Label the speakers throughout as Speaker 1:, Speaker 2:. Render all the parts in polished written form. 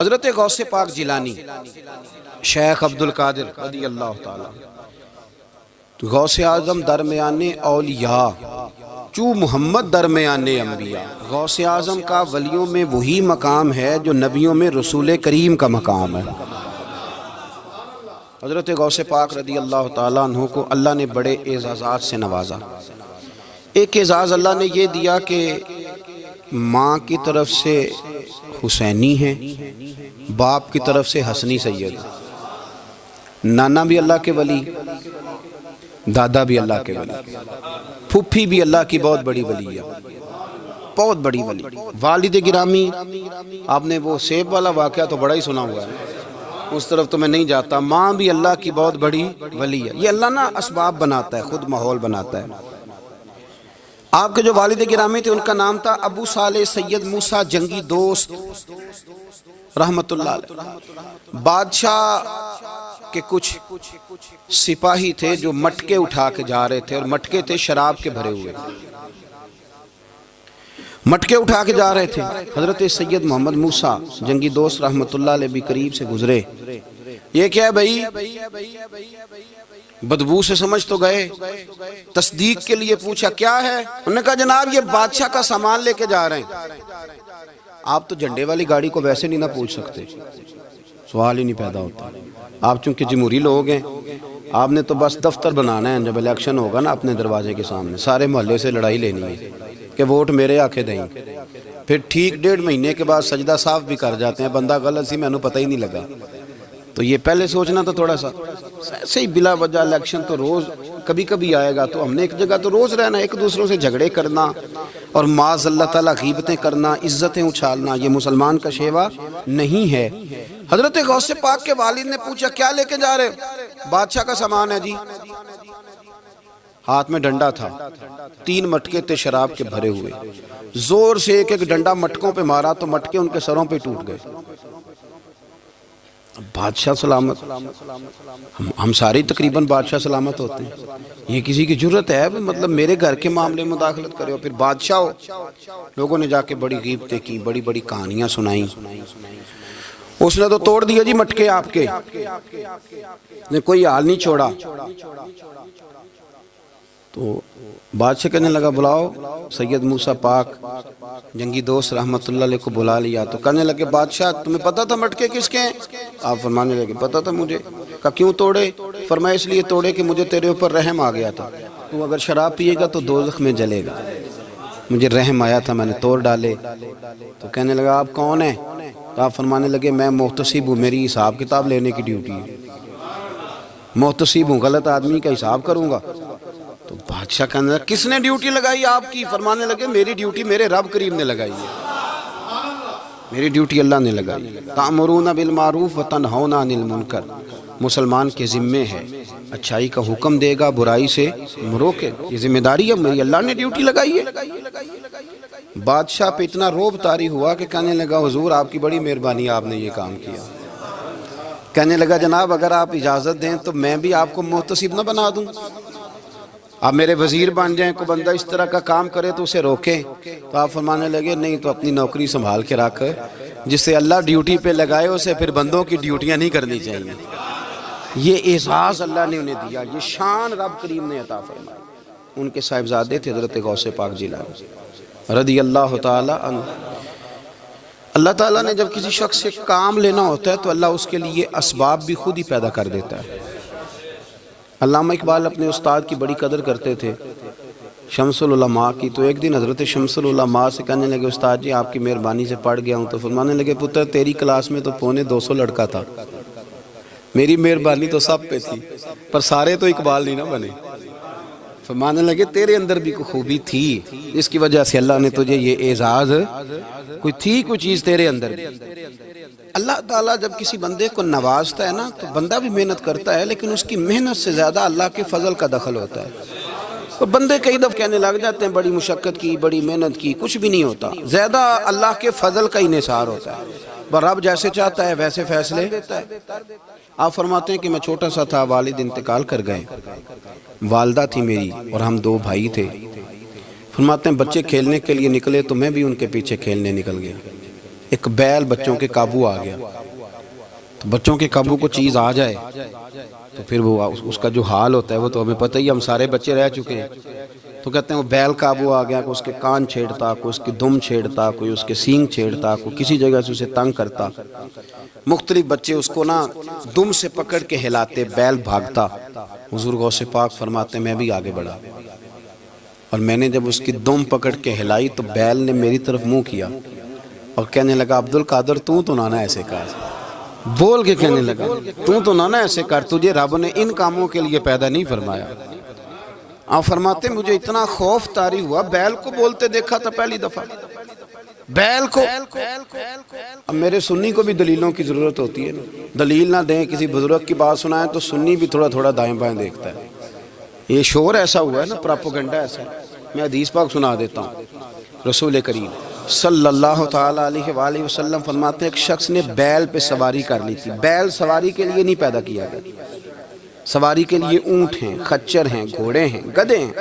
Speaker 1: حضرت غوث پاک جیلانی شیخ عبدالقادر رضی اللہ تعالیٰ غوث اعظم درمیان اولیاء چو محمد درمیان انبیاء. غوث اعظم کا ولیوں میں وہی مقام ہے جو نبیوں میں رسول کریم کا مقام ہے. حضرت غوث پاک رضی اللہ تعالیٰ عنہ کو اللہ نے بڑے اعزازات سے نوازا. ایک اعزاز اللہ نے یہ دیا کہ ماں کی طرف سے حسینی ہیں، باپ کی طرف سے حسنی سید. نانا بھی اللہ کے ولی، دادا بھی اللہ کے ولی، پھوپھی بھی اللہ کی بہت بڑی ولی ہے، بہت بڑی ولی. والد گرامی، آپ نے وہ سیب والا واقعہ تو بڑا ہی سنا ہوا ہے، اس طرف تو میں نہیں جاتا. ماں بھی اللہ کی بہت بڑی ولی ہے. یہ اللہ نا اسباب بناتا ہے، خود ماحول بناتا ہے. آپ کے جو والد گرامی تھے ان کا نام تھا ابو صالح سید موسیٰ جنگی دوست رحمت اللہ علیہ. بادشاہ کے کچھ سپاہی تھے جو مٹکے اٹھا کے جا رہے تھے، اور مٹکے تھے شراب کے بھرے ہوئے، مٹکے اٹھا کے جا رہے تھے. حضرت سید محمد موسیٰ جنگی دوست رحمت اللہ علیہ بھی قریب سے گزرے. یہ کیا ہے بھائی؟ بدبو سے سمجھ تو گئے. تصدیق کے لیے پوچھا کیا ہے؟ انہوں نے کہا جناب یہ بادشاہ کا سامان لے کے جا رہے ہیں. آپ تو جھنڈے والی گاڑی کو ویسے نہیں نہ پوچھ سکتے، سوال ہی نہیں پیدا ہوتا. آپ چونکہ جمہوری لوگ ہیں، آپ نے تو بس دفتر بنانا ہے. جب الیکشن ہوگا نا اپنے دروازے کے سامنے سارے محلے سے لڑائی لینی ہے کہ ووٹ میرے آکے دیں. پھر ٹھیک 1.5 مہینے کے بعد سجدہ صاف بھی کر جاتے ہیں، بندہ غلط سی میں نے پتہ ہی نہیں لگا. تو یہ پہلے سوچنا تو تھوڑا سا صحیح. بلا وجہ الیکشن تو روز کبھی کبھی آئے گا، تو ہم نے ایک جگہ تو روز رہنا، ایک دوسروں سے جھگڑے کرنا اور معاذ اللہ تعالیٰ غیبتیں کرنا، عزتیں اچھالنا، یہ مسلمان کا شیوا نہیں ہے. حضرت غوث پاک کے والد نے پوچھا کیا لے کے جا رہے؟ بادشاہ کا سامان ہے جی. ہاتھ میں ڈنڈا تھا، 3 مٹکے تھے شراب کے بھرے ہوئے. زور سے ایک ایک ڈنڈا مٹکوں پہ مارا تو مٹکے ان کے سروں پہ ٹوٹ گئے. بادشاہ سلامت، ہم ساری تقریباً بادشاہ سلامت ہوتے ہیں. یہ کسی کی جرت ہے مطلب میرے گھر کے معاملے میں مداخلت کرے ہو، پھر بادشاہ ہو. لوگوں نے جا کے بڑی غیبتیں کی، بڑی بڑی کہانیاں سنائیں. اس نے تو توڑ دیا جی مٹکے آپ کے، نے کوئی حال نہیں چھوڑا. تو بادشاہ کہنے لگا بلاؤ سید موسیٰ پاک جنگی دوست رحمت اللہ علیہ کو بلا لیا. تو کہنے لگے بادشاہ تمہیں پتا تھا مٹکے کس کے ہیں؟ آپ فرمانے لگے پتا تھا مجھے. کہا کیوں توڑے؟ فرمایا اس لیے توڑے کہ مجھے تیرے اوپر رحم آ گیا تھا، تو اگر شراب پیے گا تو دوزخ میں جلے گا. مجھے رحم آیا تھا، میں نے توڑ ڈالے. تو کہنے لگا آپ کون ہیں؟ تو آپ فرمانے لگے میں محتسب ہوں، میری حساب کتاب لینے کی ڈیوٹی ہے. محتسب ہوں، غلط آدمی کا حساب کروں گا. تو بادشاہ کہنے لگا کس نے ڈیوٹی لگائی آپ کی؟ فرمانے لگے میری ڈیوٹی میرے رب کریم نے لگائی ہے، میری ڈیوٹی اللہ نے لگائی. تأمرون بالمعروف وتنہون عن المنکر، مسلمان کے ذمے ہے اچھائی کا حکم دے گا، برائی سے روکے. یہ ذمہ داری ہے میری، اللہ نے ڈیوٹی لگائی ہے. بادشاہ پہ اتنا روب طاری ہوا کہ کہنے لگا حضور آپ کی بڑی مہربانی، آپ نے یہ کام کیا. کہنے لگا جناب اگر آپ اجازت دیں تو میں بھی آپ کو محتسب نہ بنا دوں، آپ میرے وزیر بن جائیں. کوئی بندہ اس طرح کا کام کرے تو اسے روکیں. تو آپ فرمانے لگے نہیں، تو اپنی نوکری سنبھال کے رکھ، جس سے اللہ ڈیوٹی پہ لگائے اسے پھر بندوں کی ڈیوٹیاں نہیں کرنی چاہیے. یہ اعزاز اللہ نے انہیں دیا، یہ شان رب کریم نے عطا فرمائی. ان کے صاحبزادے تھے حضرت غوث پاک جیلانی رضی اللہ تعالی عنہ. اللہ تعالیٰ نے جب کسی شخص سے کام لینا ہوتا ہے تو اللہ اس کے لیے اسباب بھی خود ہی پیدا کر دیتا ہے. علامہ اقبال اپنے استاد کی بڑی قدر کرتے تھے، شمس العلماء کی. تو ایک دن حضرت شمس العلماء سے کہنے لگے استاد جی آپ کی مہربانی سے پڑھ گیا ہوں. تو فرمانے لگے پتر تیری کلاس میں تو 250 لڑکا تھا، میری مہربانی تو سب پہ تھی، پر سارے تو اقبال نہیں نہ بنے. فرمانے لگے تیرے اندر بھی کوئی خوبی تھی، اس کی وجہ سے اللہ نے تجھے یہ اعزاز، کوئی چیز تیرے اندر بھی. اللہ تعالیٰ جب کسی بندے کو نوازتا ہے نا تو بندہ بھی محنت کرتا ہے، لیکن اس کی محنت سے زیادہ اللہ کے فضل کا دخل ہوتا ہے. اور بندے کئی دفعہ کہنے لگ جاتے ہیں بڑی مشقت کی، بڑی محنت کی، کچھ بھی نہیں ہوتا. زیادہ اللہ کے فضل کا انحصار ہوتا ہے. رب جیسے چاہتا ہے ویسے فیصلے دیتا ہے. آپ فرماتے ہیں کہ میں چھوٹا سا تھا، والد انتقال کر گئے، والدہ تھی میری اور ہم 2 بھائی تھے. فرماتے ہیں بچے کھیلنے کے لیے نکلے تو میں بھی ان کے پیچھے کھیلنے نکل گیا. ایک بیل بچوں کے قابو آ گیا، تو بچوں کے قابو کو چیز آ جائے تو پھر وہ اس کا جو حال ہوتا ہے وہ تو ہمیں پتہ ہی، ہم سارے بچے رہ چکے ہیں۔ تو کہتے ہیں وہ بیل قابو آ گیا، کوئی اس کے کان چھیڑتا، کوئی اس کی دم چھیڑتا، کوئی اس کے سینگ چھیڑتا، کوئی کسی جگہ سے اسے تنگ کرتا، مختلف بچے اس کو نا دم سے پکڑ کے ہلاتے، بیل بھاگتا۔ حضور غوث پاک فرماتے ہیں میں بھی آگے بڑھا، اور میں نے جب اس کی دم پکڑ کے ہلائی تو بیل نے میری طرف منہ کیا اور کہنے لگا عبد القادر تو نہ ایسے کر، بول کے کہنے لگا تو نہ ایسے کر، تجھے رب نے ان کاموں کے لیے پیدا نہیں فرمایا۔ آپ فرماتے مجھے اتنا خوف طاری ہوا، بیل کو بولتے دیکھا تھا پہلی دفعہ، بیل کو۔ اب میرے سنی کو بھی دلیلوں کی ضرورت ہوتی ہے نا، دلیل نہ دیں، کسی بزرگ کی بات سنائیں تو سنی بھی تھوڑا تھوڑا دائیں بائیں دیکھتا ہے۔ یہ شور ایسا ہوا ہے نا، پراپوگنڈا ایسا ہے۔ میں حدیث پاک سنا دیتا ہوں۔ رسول کریم صلی اللہ تعالیٰ علیہ وآلہ وسلم فرماتے ہیں ایک شخص نے بیل پہ سواری کر لی تھی۔ بیل سواری کے لیے نہیں پیدا کیا گیا، سواری کے لیے اونٹ ہیں، خچر ہیں، گھوڑے ہیں، گدھے ہیں،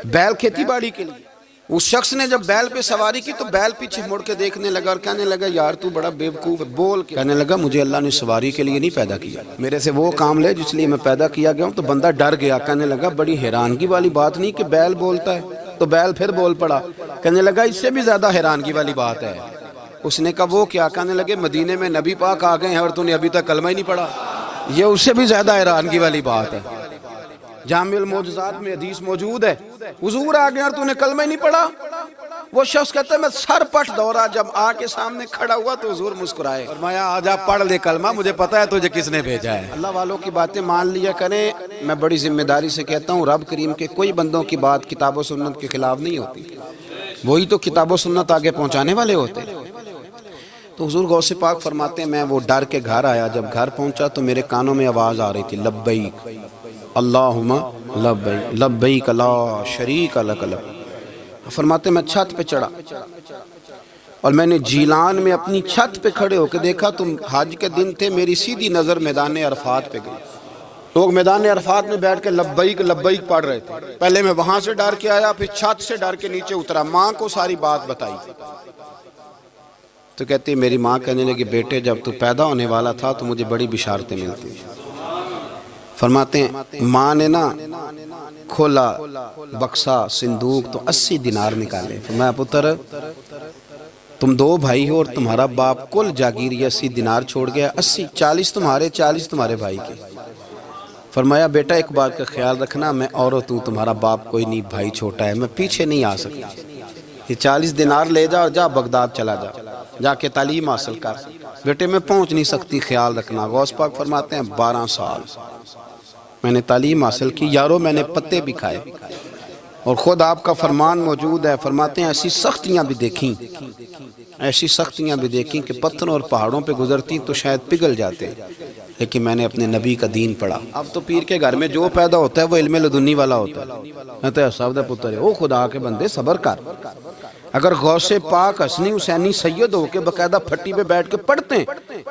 Speaker 1: بیل کھیتی باڑی کے لیے۔ اس شخص نے جب بیل پہ سواری کی تو بیل پیچھے مڑ کے دیکھنے لگا اور کہنے لگا یار تو بڑا بیوقوف ہے، بول کے کہنے لگا مجھے اللہ نے سواری کے لیے نہیں پیدا کیا، میرے سے وہ کام لے جس لیے میں پیدا کیا گیا ہوں۔ تو بندہ ڈر گیا، کہنے لگا بڑی حیرانگی والی بات نہیں کہ بیل بولتا ہے، تو بیل پھر بول پڑا۔ کہنے لگا اس سے بھی زیادہ حیرانگی والی بات ہے۔ اس نے کہا وہ کیا؟ کہنے لگے مدینے میں نبی پاک آ گئے ہیں اور تو نے ابھی تک کلمہ ہی نہیں پڑھا، یہ اس سے بھی زیادہ حیرانگی والی بات ہے۔ جامع المعجزات میں حدیث موجود ہے، حضور آ گئے اور تو نے کلمہ ہی نہیں پڑھا۔ وہ شخص کہتا ہے میں سر پٹ دورا، جب آ کے سامنے کھڑا ہوا تو حضور مسکرائے، فرمایا آجا پڑھ لے کلمہ، مجھے پتا ہے تجھے کس نے بھیجا ہے۔ اللہ والوں کی باتیں مان لیا کریں، میں بڑی ذمہ داری سے کہتا ہوں رب کریم کے کوئی بندوں کی بات کتاب و سنت کے خلاف نہیں ہوتی، وہی تو کتاب و سنت آگے پہنچانے والے ہوتے ہیں۔ تو حضور غوث پاک فرماتے ہیں میں وہ ڈر کے گھر آیا، جب گھر پہنچا تو میرے کانوں میں آواز آ رہی تھی لبیک اللہم لبیک لبیک لا شریک لک لبیک۔ فرماتے میں چھت پہ چڑھا اور میں نے جیلان میں اپنی چھت پہ کھڑے ہو کے دیکھا تو حج کے دن تھے، میری سیدھی نظر میدان عرفات پہ گئی، لوگ میدان عرفات میں بیٹھ کے لبیک لبیک پڑھ رہے تھے۔ پہلے میں وہاں سے ڈر کے آیا، پھر چھت سے ڈر کے نیچے اترا، ماں کو ساری بات بتائی تو کہتی میری ماں کہنے لگی بیٹے جب تو پیدا ہونے والا تھا تو مجھے بڑی بشارتیں ملتی۔ فرماتے ہیں ماں نے نا کھولا بکسا صندوق تو 80 دینار نکالے، فرمایا پتر تم 2 بھائی ہو اور تمہارا باپ کل جاگیری 80 دینار چھوڑ گیا، 80 40 تمہارے 40 تمہارے بھائی کے۔ فرمایا بیٹا ایک بات کا خیال رکھنا، میں اور تمہارا باپ کوئی نہیں، بھائی چھوٹا ہے، میں پیچھے نہیں آ سکتا، یہ 40 دینار لے جا اور جا بغداد چلا جا کے تعلیم حاصل کر، بیٹے میں پہنچ نہیں سکتی، خیال رکھنا۔ غوث پاک فرماتے ہیں 12 سال میں نے تعلیم حاصل کی یارو، میں نے پتے بھی کھائے، اور خود آپ کا فرمان موجود ہے، فرماتے ہیں ایسی سختیاں بھی دیکھیں، ایسی سختیاں بھی دیکھیں کہ پتھروں اور پہاڑوں پہ گزرتی تو شاید پگھل جاتے، لیکن میں نے اپنے نبی کا دین پڑھا۔ اب تو پیر کے گھر میں جو پیدا ہوتا ہے وہ علم لدنی والا ہوتا ہے، کہتے ہیں صاحب دا پتر ہے، او خدا کے بندے صبر کر۔ اگر غوث پاک حسنی حسینی سید ہو کے باقاعدہ پھٹی پہ بیٹھ کے پڑھتے ہیں،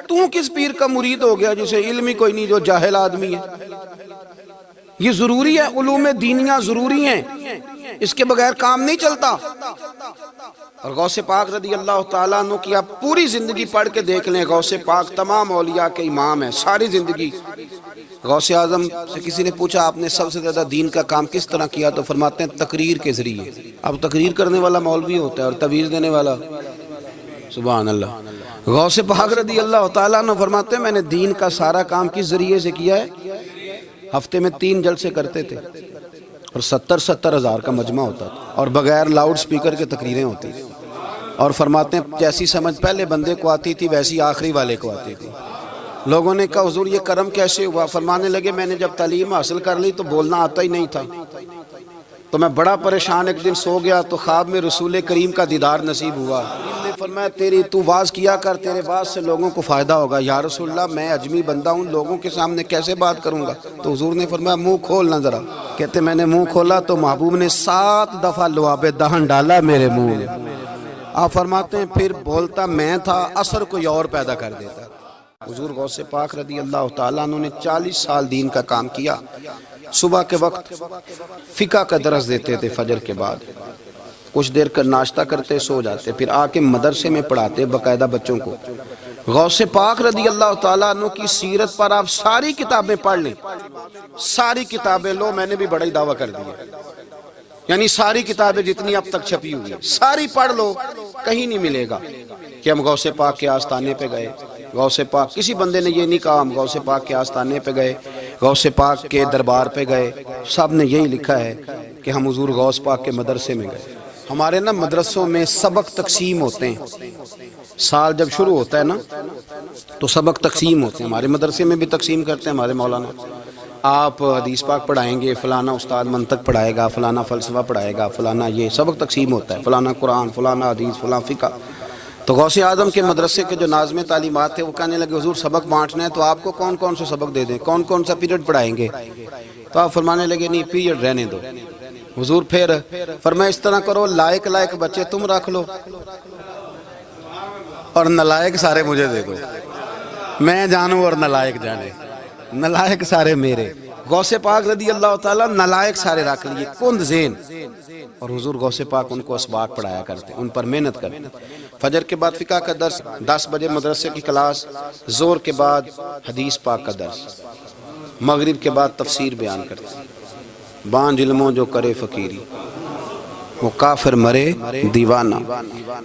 Speaker 1: تو کس پیر کا مرید ہو گیا جسے علم ہی کوئی نہیں، جو جاہل آدمی ہے؟ یہ ضروری ہے، علوم دینیاں ضروری ہیں، اس کے بغیر کام نہیں چلتا۔ اور غوث پاک رضی اللہ تعالیٰ عنہ کی آپ پوری زندگی پڑھ کے دیکھ لیں، غوث پاک تمام اولیاء کے امام ہیں، ساری زندگی۔ غوث اعظم سے کسی نے پوچھا آپ نے سب سے زیادہ دین کا کام کس طرح کیا، تو فرماتے ہیں تقریر کے ذریعے۔ اب تقریر کرنے والا مولوی ہوتا ہے اور تویز دینے والا، سبحان اللہ۔ غوث پاک رضی اللہ تعالیٰ عنہ فرماتے ہیں میں نے دین کا سارا کام کس ذریعے سے کیا ہے، ہفتے میں 3 جلسے کرتے تھے اور 70 ہزار کا مجمع ہوتا تھا، اور بغیر لاؤڈ سپیکر کے تقریریں ہوتی تھیں، اور فرماتے ہیں جیسی سمجھ پہلے بندے کو آتی تھی ویسی آخری والے کو آتی تھی۔ لوگوں نے کہا حضور یہ کرم کیسے ہوا؟ فرمانے لگے میں نے جب تعلیم حاصل کر لی تو بولنا آتا ہی نہیں تھا، تو میں بڑا پریشان، ایک دن سو گیا تو خواب میں رسول کریم کا دیدار نصیب ہوا۔ نے فرمایا تو واز کیا کر، تیرے واز سے لوگوں کو فائدہ ہوگا۔ یا رسول اللہ میں اجمی بندہ ہوں، لوگوں کے سامنے کیسے بات کروں گا؟ تو حضور نے فرمایا منہ کھولنا ذرا۔ کہتے میں نے منہ کھولا تو محبوب نے 7 دفعہ لعاب دہن ڈالا میرے منہ میں۔ آپ فرماتے ہیں پھر بولتا میں تھا، اثر کوئی اور پیدا کر دیتا۔ حضور غوث پاک رضی اللہ تعالیٰ عنہ نے 40 سال دین کا کام کیا۔ صبح کے وقت فقہ کا درس دیتے تھے فجر کے بعد، کچھ دیر کا ناشتہ کرتے سو جاتے، پھر آ کے مدرسے میں پڑھاتے باقاعدہ بچوں کو۔ غوث پاک رضی اللہ تعالیٰ عنہ کی سیرت پر آپ ساری کتابیں پڑھ لیں، ساری کتابیں لو، میں نے بھی بڑا ہی دعویٰ کر دیا، یعنی ساری کتابیں جتنی اب تک چھپی ہوئی ہیں ساری پڑھ لو، کہیں نہیں ملے گا کہ ہم غوث پاک کے آستانے پہ گئے۔ غوث پاک کسی بندے نے یہ نہیں کہا ہم غوث پاک کے آستانے پہ گئے، غوث پاک کے دربار پہ گئے، سب نے یہی لکھا ہے کہ ہم حضور غوث پاک کے مدرسے میں گئے۔ ہمارے نا مدرسوں میں سبق تقسیم ہوتے ہیں، سال جب شروع ہوتا ہے نا تو سبق تقسیم ہوتے ہیں، ہمارے مدرسے میں بھی تقسیم کرتے ہیں ہمارے مولانا۔ آپ حدیث پاک پڑھائیں گے، فلانا استاد منطق پڑھائے گا، فلانا فلسفہ پڑھائے گا، فلانا یہ سبق تقسیم ہوتا ہے، فلانا قرآن، فلانا حدیث، فلاں فقہ۔ تو غوث اعظم کے مدرسے کے جو ناظم تعلیمات تھے وہ کہنے لگے حضور سبق بانٹنا ہے تو آپ کو کون کون سے سبق دے دیں، کون کون سا پیریڈ پڑھائیں گے؟ تو آپ فرمانے لگے نہیں پیریڈ رہنے دو۔ حضور پھر فرمایا اس طرح کرو، لائق لائق بچے تم رکھ لو اور نالائق سارے مجھے دے دو، میں جانوں اور نالائق جانے، نالائق سارے میرے۔ غوث پاک رضی اللہ تعالیٰ نالائق سارے رکھ لیے، کند ذہن، اور حضور غوث پاک ان کو اسباق پڑھایا کرتے، ان پر محنت کرتے۔ فجر کے بعد فقہ کا درس، 10 بجے مدرسے کی کلاس، زور کے بعد حدیث پاک کا درس، مغرب کے بعد تفسیر بیان کرتے۔ بانج علموں جو کرے فقیری وہ کافر مرے دیوانہ،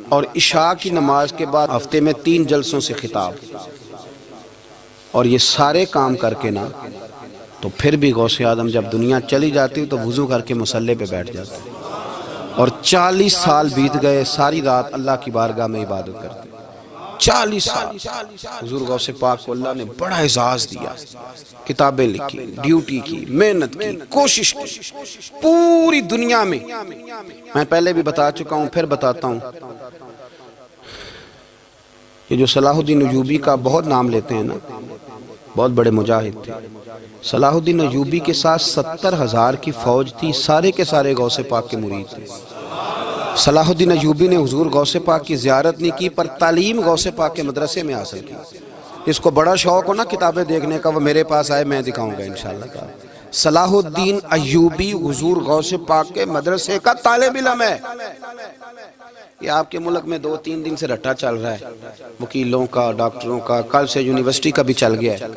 Speaker 1: اور عشاء کی نماز کے بعد ہفتے میں 3 جلسوں سے خطاب، اور یہ سارے کام کر کے نا تو پھر بھی غوث اعظم جب دنیا چلی جاتی تو وضو کر کے مصلی پہ بیٹھ جاتے، اور 40 سال بیت گئے، ساری رات اللہ کی بارگاہ میں عبادت کرتے، 40 سال۔ حضور غوث پاک کو اللہ نے بڑا اعزاز دیا، کتابیں لکھی، ڈیوٹی کی، محنت کی، کوشش کی پوری دنیا میں۔ میں پہلے بھی بتا چکا ہوں، پھر بتاتا ہوں، یہ جو صلاح الدین ایوبی کا بہت نام لیتے ہیں نا، بہت بڑے مجاہد تھے۔ صلاح الدین ایوبی کے ساتھ 70,000 کی فوج تھی، سارے کے سارے غوث پاک کے مرید تھے۔ صلاح الدین ایوبی نے حضور غوث پاک کی زیارت نہیں کی، پر تعلیم غوث پاک کے مدرسے میں حاصل کی۔ اس کو بڑا شوق ہو نا کتابیں دیکھنے کا، وہ میرے پاس آئے، میں دکھاؤں گا انشاءاللہ تعالی۔ صلاح الدین ایوبی حضور غوث پاک کے مدرسے کا طالب علم ہے۔ یہ آپ کے ملک میں 2-3 دن سے رٹا چل رہا ہے، وکیلوں کا، ڈاکٹروں کا، کل سے یونیورسٹی کا بھی چل گیا ہے۔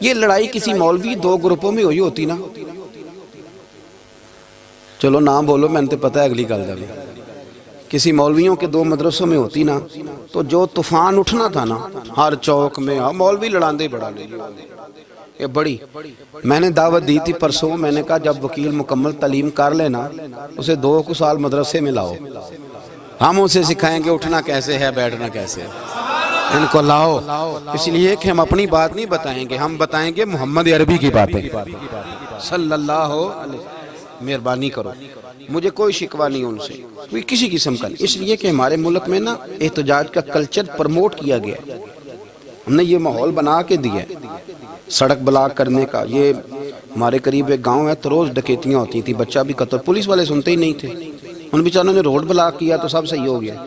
Speaker 1: یہ لڑائی کسی مولوی 2 گروپوں میں ہوئی ہوتی نا، چلو نام بولو، میں نے پتہ ہے اگلی گل دا بھی، کسی مولویوں کے 2 مدرسوں میں ہوتی نا تو جو طوفان اٹھنا تھا نا ہر چوک میں، مولوی لڑاندے بڑا لے یہ بڑی۔ میں نے دعوت دی تھی پرسوں، میں نے کہا جب وکیل مکمل تعلیم کر لینا اسے 2 سال مدرسے میں لاؤ، ہم اسے سکھائیں گے اٹھنا کیسے ہے، بیٹھنا کیسے ہے، ان کو لاؤ۔ اس لیے کہ ہم اپنی بات نہیں بتائیں گے، ہم بتائیں گے محمد عربی کی باتیں صلی اللہ علیہ۔ مہربانی کرو، مجھے کوئی شکوہ نہیں ان سے، کوئی کسی قسم کا نہیں، اس لیے کہ ہمارے ملک میں نا احتجاج کا کلچر پرموٹ کیا گیا ہے، ہم نے یہ ماحول بنا کے دیا ہے سڑک بلاک کرنے کا۔ یہ ہمارے قریب ایک گاؤں ہے تو روز ڈکیتیاں ہوتی تھی، بچہ بھی قتل، پولیس والے سنتے ہی نہیں تھے، ان بیچاروں نے روڈ بلاک کیا تو سب صحیح ہو گیا،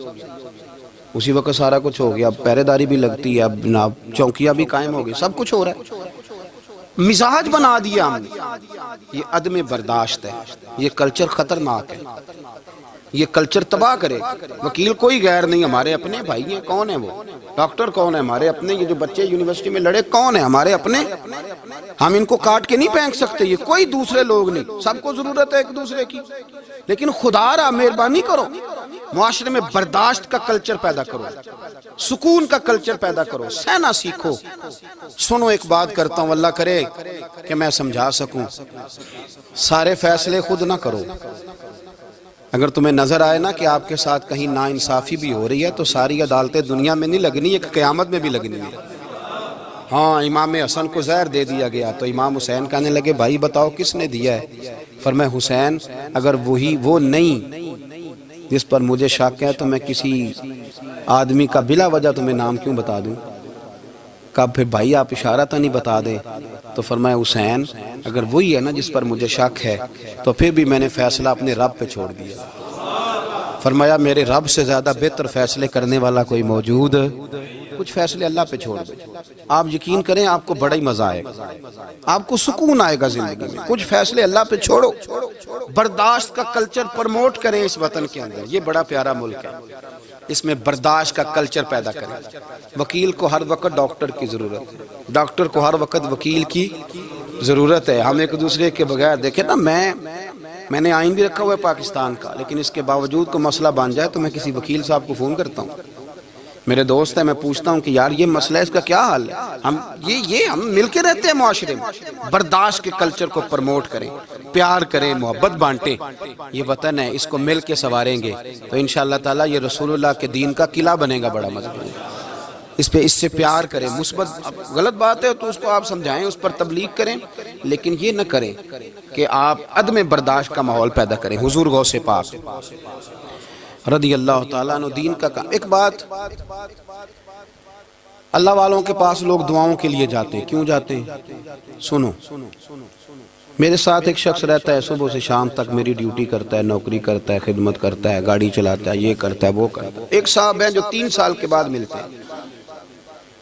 Speaker 1: اسی وقت سارا کچھ ہو گیا، اب پہرے داری بھی لگتی ہے، اب جناب چوکیاں بھی قائم ہو گئی، سب کچھ ہو رہا ہے۔ مزاج بنا دیا ہم نے، یہ عدم برداشت ہے، یہ کلچر خطرناک ہے، یہ کلچر تباہ کرے۔ وکیل کوئی غیر نہیں، ہمارے اپنے بھائی ہیں، کون ہیں وہ؟ ڈاکٹر کون ہے؟ ہمارے اپنے۔ یہ جو بچے یونیورسٹی میں لڑے کون ہیں؟ ہمارے اپنے۔ ہم ان کو کاٹ کے نہیں پھینک سکتے، یہ کوئی دوسرے لوگ نہیں، سب کو ضرورت ہے ایک دوسرے کی، لیکن خدا را مہربانی کرو، معاشرے میں برداشت کا کلچر پیدا کرو، سکون کا کلچر پیدا کرو، سہنا سیکھو۔ سنو ایک بات کرتا ہوں، اللہ کرے کہ میں سمجھا سکوں، سارے فیصلے خود نہ کرو۔ اگر تمہیں نظر آئے نا کہ آپ کے ساتھ کہیں ناانصافی بھی ہو رہی ہے تو ساری عدالتیں دنیا میں نہیں لگنی، ایک قیامت میں بھی لگنی ہے۔ ہاں امام حسن کو زہر دے دیا گیا تو امام حسین کہنے لگے بھائی بتاؤ کس نے دیا ہے؟ فرمایا حسین اگر وہی وہ نہیں جس پر مجھے شک ہے تو میں کسی آدمی کا بلا وجہ تمہیں نام کیوں بتا دوں؟ کہا پھر بھائی آپ اشارہ تو نہیں بتا دیں؟ تو فرمایا حسین اگر وہی ہے نا جس پر مجھے شک ہے تو پھر بھی میں نے فیصلہ اپنے رب پہ چھوڑ دیا۔ فرمایا میرے رب سے زیادہ بہتر فیصلے کرنے والا کوئی موجود کچھ فیصلے اللہ پہ چھوڑ دیں. آپ یقین کریں آپ کو بڑا ہی مزہ آئے گا, آپ کو سکون آئے گا زندگی میں. کچھ فیصلے اللہ پہ چھوڑو, برداشت کا کلچر پرموٹ کریں اس وطن کے اندر. یہ بڑا پیارا ملک ہے, اس میں برداشت کا کلچر پیدا کریں. وکیل کو ہر وقت ڈاکٹر کی ضرورت ہے, ڈاکٹر کو ہر وقت وکیل کی ضرورت ہے. ہم ایک دوسرے کے بغیر دیکھیں نا, میں نے آئین بھی رکھا ہوا ہے پاکستان کا, لیکن اس کے باوجود کوئی مسئلہ بن جائے تو میں کسی وکیل صاحب کو فون کرتا ہوں. میرے دوست ہے, میں پوچھتا ہوں کہ یار یہ مسئلہ ہے, اس کا کیا حل ہے. ہم مل کے رہتے ہیں معاشرے میں. برداشت کے کلچر کو پرموٹ کریں, پیار کریں, محبت بانٹیں. یہ وطن ہے, اس کو مل کے سنواریں گے تو انشاءاللہ تعالیٰ یہ رسول اللہ کے دین کا قلعہ بنے گا بڑا مضبوط. اس سے پیار کریں. مثبت غلط بات ہے تو اس کو آپ سمجھائیں, اس پر تبلیغ کریں, لیکن یہ نہ کریں کہ آپ عدم برداشت کا ماحول پیدا کریں. حضور غوث پاک رضی اللہ تعالیٰ عنہ دین کا کام. ایک بات, اللہ والوں کے پاس لوگ دعاؤں کے لیے جاتے ہیں. کیوں جاتے ہیں؟ سنو, میرے ساتھ ایک شخص رہتا ہے, صبح سے شام تک میری ڈیوٹی کرتا ہے, نوکری کرتا ہے, خدمت کرتا ہے, گاڑی چلاتا ہے, یہ کرتا ہے, وہ کرتا ہے. ایک صاحب ہیں جو 3 سال کے بعد ملتے ہیں.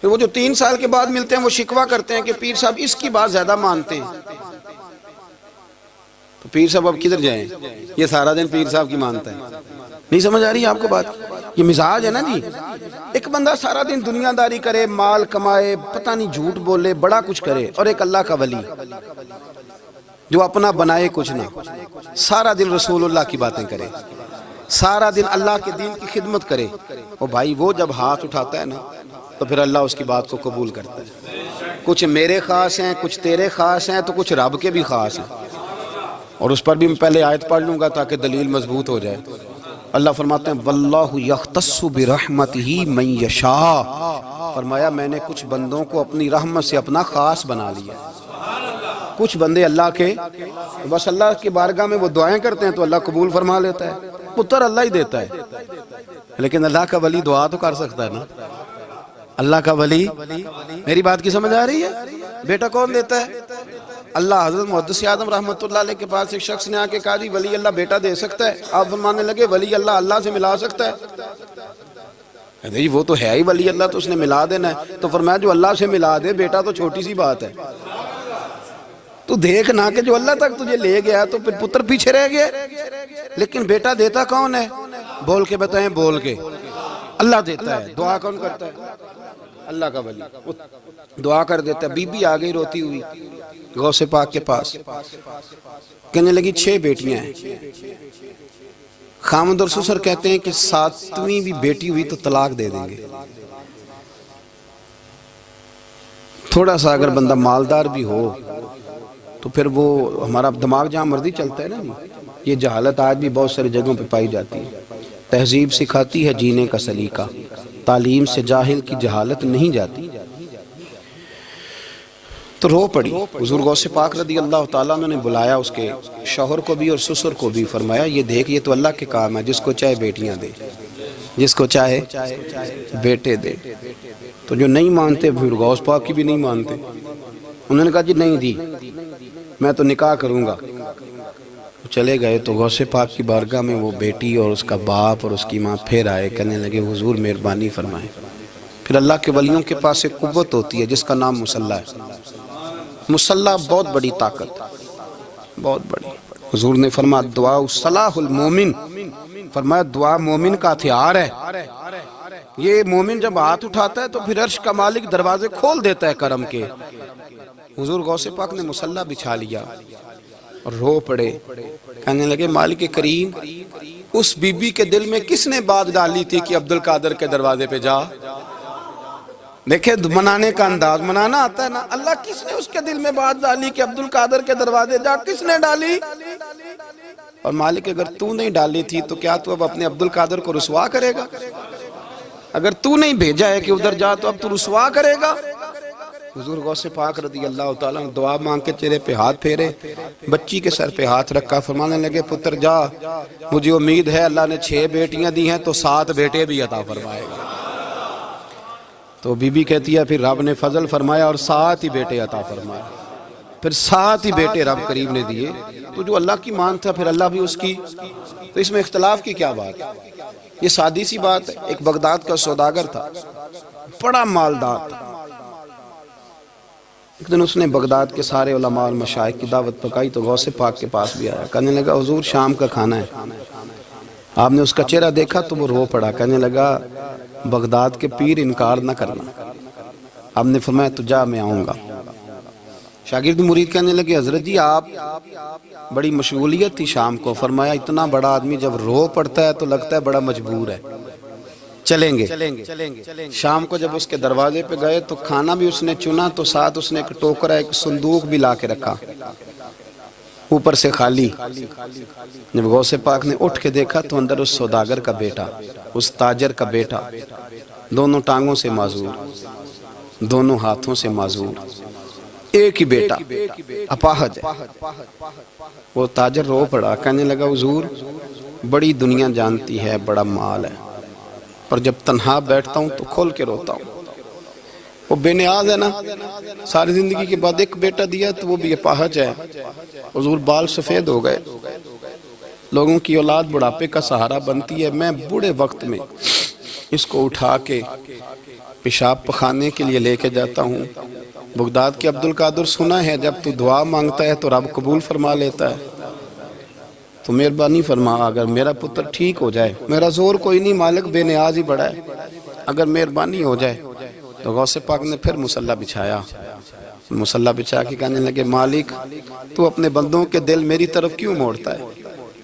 Speaker 1: پھر وہ جو 3 سال کے بعد ملتے ہیں وہ شکوہ کرتے ہیں کہ پیر صاحب اس کی بات زیادہ مانتے ہیں. تو پیر صاحب اب کدھر جائیں, یہ سارا دن پیر صاحب کی مانتا ہے. نہیں سمجھ آ رہی ہے آپ کو بات؟ یہ مزاج ہے نا جی. ایک بندہ سارا دن دنیا داری کرے, مال کمائے, پتہ نہیں جھوٹ بولے, بڑا کچھ کرے, اور ایک اللہ کا ولی جو اپنا بنائے کچھ نہ, سارا دن رسول اللہ کی باتیں کرے, سارا دن اللہ کے دین کی خدمت کرے. اور بھائی وہ جب ہاتھ اٹھاتا ہے نا تو پھر اللہ اس کی بات کو قبول کرتا ہے. کچھ میرے خاص ہیں, کچھ تیرے خاص ہیں, تو کچھ رب کے بھی خاص ہیں. اور اس پر بھی میں پہلے آیت پڑھ لوں گا تاکہ دلیل مضبوط ہو جائے. اللہ فرماتے ہیں واللہ یختص برحمتہ من یشاء. فرمایا میں نے کچھ بندوں کو اپنی رحمت سے اپنا خاص بنا لیا. کچھ بندے اللہ کے بس اللہ کی بارگاہ میں وہ دعائیں کرتے ہیں تو اللہ قبول فرما لیتا ہے. پتر اللہ ہی دیتا ہے, لیکن اللہ کا ولی دعا تو کر سکتا ہے نا. اللہ کا ولی, میری بات کی سمجھ آ رہی ہے؟ بیٹا کون دیتا ہے؟ اللہ. حضرت محدث اعظم رحمۃ اللہ علیہ کے پاس ایک شخص نے آ کے کہا جی ولی اللہ بیٹا دے سکتا ہے؟ آپ فرمانے لگے ولی اللہ اللہ سے ملا سکتا ہے؟ جی وہ تو ہے ہی ولی اللہ, تو اس نے ملا دینا ہے. تو فرمایا جو اللہ سے ملا دے بیٹا تو چھوٹی سی بات ہے. تو دیکھ نہ کہ جو اللہ تک تجھے لے گیا تو پھر پتر پیچھے رہ گیا. لیکن بیٹا دیتا کون ہے؟ بول کے بتائیں, بول کے. اللہ دیتا ہے. دعا کون کرتا ہے؟ اللہ کا ولی دعا کر دیتا ہے. بی بی آ گئی روتی ہوئی غوث پاک کے پاس, کہنے لگی 6 بیٹیاں ہیں. خامد اور سسر کہتے ہیں کہ 7ویں بھی بیٹی ہوئی تو طلاق دے دیں گے. تھوڑا سا اگر بندہ مالدار بھی ہو تو پھر وہ ہمارا دماغ جہاں مرضی چلتا ہے نا. یہ جہالت آج بھی بہت ساری جگہوں پہ پائی جاتی ہے. تہذیب سکھاتی ہے جینے کا سلیقہ, تعلیم سے جاہل کی جہالت نہیں جاتی. تو رو پڑی. حضور غوث پاک رضی اللہ تعالیٰ عنہ نے بلایا اس کے شوہر کو بھی اور سسر کو بھی. فرمایا یہ دیکھ, یہ تو اللہ کے کام ہے, جس کو چاہے بیٹیاں دے, جس کو چاہے بیٹے دے. تو جو نہیں مانتے پھر غوث پاک کی بھی نہیں مانتے. انہوں نے کہا جی نہیں دی, میں تو نکاح کروں گا. چلے گئے تو غوث پاک کی بارگاہ میں وہ بیٹی اور اس کا باپ اور اس کی ماں پھر آئے, کہنے لگے حضور مہربانی فرمائیں. پھر اللہ کے ولیوں کے پاس ایک قوت ہوتی ہے جس کا نام مصلی ہے. مصلی بہت بڑی طاقت, بہت بڑی. حضور نے فرمایا دعا صلاح المومن, فرمایا دعا مومن کا ہتھیار ہے. یہ مومن جب ہاتھ اٹھاتا ہے تو پھر عرش کا مالک دروازے کھول دیتا ہے کرم کے. حضور غوث پاک نے مصلی بچھا لیا اور رو پڑے, کہنے لگے مالک کریم اس بی بی کے دل میں کس نے بات ڈالی تھی کہ عبد القادر کے دروازے پہ جا. دیکھیں منانے کا انداز, منانا آتا ہے نا. اللہ کس نے اس کے دل میں بات ڈالی کہ عبد القادر کے دروازے جا, کس نے ڈالی؟ اور مالک اگر تو نہیں ڈالی تھی تو کیا تو اب اپنے عبد القادر کو رسوا کرے گا؟ اگر تو نہیں بھیجا ہے کہ ادھر جا تو اب تو رسوا کرے گا؟ حضور غوث پاک رضی اللہ تعالیٰ عنہ دعا مانگ کے چہرے پہ ہاتھ پھیرے, بچی کے سر پہ ہاتھ رکھا, فرمانے لگے پتر جا, مجھے امید ہے اللہ نے 6 بیٹیاں دی ہیں تو 7 بیٹے بھی عطا فرمائے گا. تو بی بی کہتی ہے پھر رب نے فضل فرمایا اور 7 ہی بیٹے عطا فرمائے. پھر 7 ہی بیٹے رب کریم نے دیے. تو جو اللہ کی مان تھا پھر اللہ بھی اس کی. تو اس میں اختلاف کی کیا بات ہے؟ یہ سادی سی بات ہے. ایک بغداد کا سوداگر تھا, بڑا مالدار تھا۔ ایک دن اس نے بغداد کے سارے علماء اور مشائخ کی دعوت پکائی تو غوث پاک کے پاس بھی آیا، کہنے لگا حضور شام کا کھانا ہے۔ آپ نے اس کا چہرہ دیکھا تو وہ رو پڑا، کہنے لگا بغداد کے پیر انکار نہ کرنا۔ آپ نے فرمایا تو جا میں آؤں گا۔ شاگرد مرید کہنے لگے حضرت جی آپ بڑی مشغولیت تھی شام کو، فرمایا اتنا بڑا آدمی جب رو پڑتا ہے تو لگتا ہے بڑا مجبور ہے، چلیں گے۔ شام کو جب اس کے دروازے پہ گئے تو کھانا بھی اس نے چنا تو ساتھ اس نے ایک ٹوکرا ایک صندوق بھی لا کے رکھا، اوپر سے خالی۔ جب غوث پاک نے اٹھ کے دیکھا تو اندر اس سوداگر کا بیٹا، اس تاجر کا بیٹا، دونوں ٹانگوں سے معذور، دونوں ہاتھوں سے معذور، ایک ہی بیٹا اپاہج ہے۔ وہ تاجر رو پڑا، کہنے لگا حضور بڑی دنیا جانتی ہے، بڑا مال ہے، اور جب تنہا بیٹھتا ہوں تو کھول کے روتا ہوں۔ وہ بے نیاز ہے نا، ساری زندگی کے بعد ایک بیٹا دیا تو وہ بھی اپاہج ہے۔ حضور بال سفید ہو گئے، لوگوں کی اولاد بڑھاپے کا سہارا بنتی ہے، میں بوڑھے وقت میں اس کو اٹھا کے پیشاب پخانے کے لیے لے کے جاتا ہوں۔ بغداد کے عبدالقادر سنا ہے جب تو دعا مانگتا ہے تو رب قبول فرما لیتا ہے، تو مہربانی فرما اگر میرا پتر ٹھیک ہو جائے، میرا زور کوئی نہیں مالک، بے نیاز ہی بڑا ہے، اگر مہربانی ہو جائے۔ تو غوث پاک نے پھر مصلی بچھایا، مصلی بچھا کے کہنے لگے مالک تو اپنے بندوں کے دل میری طرف کیوں موڑتا ہے،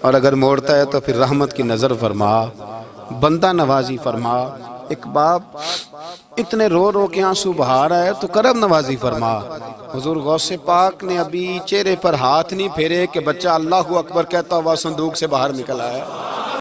Speaker 1: اور اگر موڑتا ہے تو پھر رحمت کی نظر فرما، بندہ نوازی فرما۔ ایک باپ اتنے رو رو کے آنسو بہا رہا ہے تو کرم نوازی فرما۔ حضور غوث پاک نے ابھی چہرے پر ہاتھ نہیں پھیرے کہ بچہ اللہ اکبر کہتا ہوا صندوق سے باہر نکل آیا۔